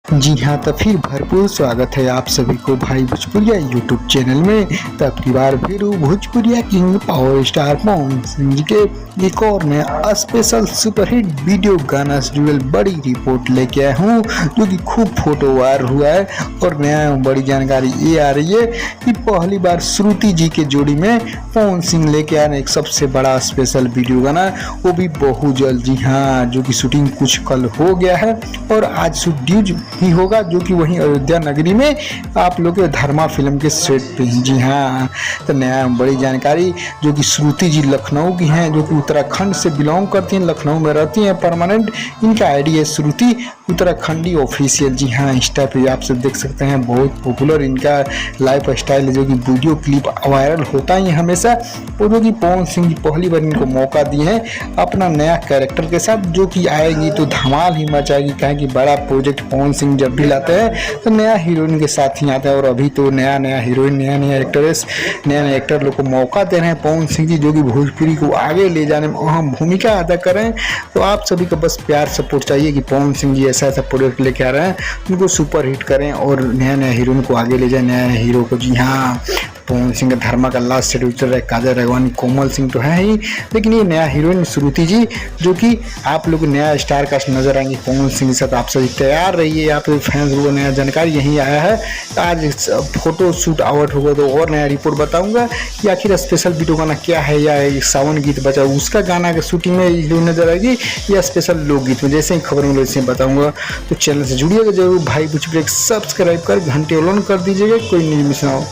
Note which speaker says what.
Speaker 1: जी हाँ, तो फिर भरपूर स्वागत है आप सभी को भाई भोजपुरिया यूट्यूब चैनल में। तब की बार फिर भोजपुरिया king power star Pawan Singh ji के एक और नया स्पेशल सुपरहिट वीडियो गाना से जुड़ल बड़ी रिपोर्ट लेके आया हूँ, जो कि खूब फोटो वायरल हुआ है। और नया बड़ी जानकारी ये आ रही है कि पहली बार श्रुति जी के जोड़ी में पवन सिंह लेके आए एक सबसे बड़ा स्पेशल वीडियो गाना, वो भी बहुत जल्द। जी हाँ, जो कि शूटिंग कुछ कल हो गया है और आज शूट भी होगा, जो कि वहीं अयोध्या नगरी में आप लोग के धर्मा फिल्म के सेट पे। जी हाँ, तो नया बड़ी जानकारी, जो कि श्रुति जी लखनऊ की हैं, जो कि उत्तराखंड से बिलोंग करती हैं, लखनऊ में रहती हैं परमानेंट। इनका आईडी है श्रुति उत्तराखंडी ऑफिशियल। जी हाँ, इंस्टा पे आप सब देख सकते हैं, बहुत पॉपुलर इनका लाइफ स्टाइल है, जो कि वीडियो क्लिप वायरल होता ही हमेशा। और जो कि पवन सिंह जी पहली बार इनको मौका दिए हैं अपना नया कैरेक्टर के साथ, जो कि आएगी तो धमाल ही मचाएगी। कहें कि बड़ा प्रोजेक्ट पवन सिंह जब भी लाते हैं तो नया हीरोइन के साथ ही आता है, और अभी तो नया नया हीरोइन, नया नया एक्ट्रेस, नया नया एक्टर लोग को मौका दे रहे हैं पवन सिंह जी, जो कि भोजपुरी को आगे ले जाने में अहम भूमिका अदा कर रहे हैं। तो आप सभी को बस प्यार सपोर्ट चाहिए कि पवन सिंह जी ऐसा ऐसा प्रोजेक्ट लेके आ रहे हैं, उनको सुपर हिट करें और नया नया हीरोइन को आगे ले जाए, नया नया हीरो को। जी हाँ, पवन सिंह का धर्मा का लास्ट शेड्यूल है, काजल राघवानी, कोमल सिंह तो है ही, लेकिन ये नया हीरोइन श्रुति जी, जो कि आप लोग नया स्टार कास्ट नजर आएंगे पवन सिंह के साथ। आप सभी तैयार रहिए, आप फैंस लोगों नया जानकारी यही आया है। आज फोटो शूट आउट होगा तो और नया रिपोर्ट बताऊंगा कि आखिर स्पेशल वीडियो गाना क्या है, या एक सावन गीत बचा उसका गाना के शूटिंग में हीरोइन नजर आएगी, या स्पेशल लोकगीत में। जैसे ही खबर मिले वैसे बताऊंगा। तो चैनल से जुड़िएगा जरूर भाई भोजपुरिया, सब्सक्राइब कर घंटे ऑन कर दीजिएगा, कोई न्यूज़ मिस ना हो।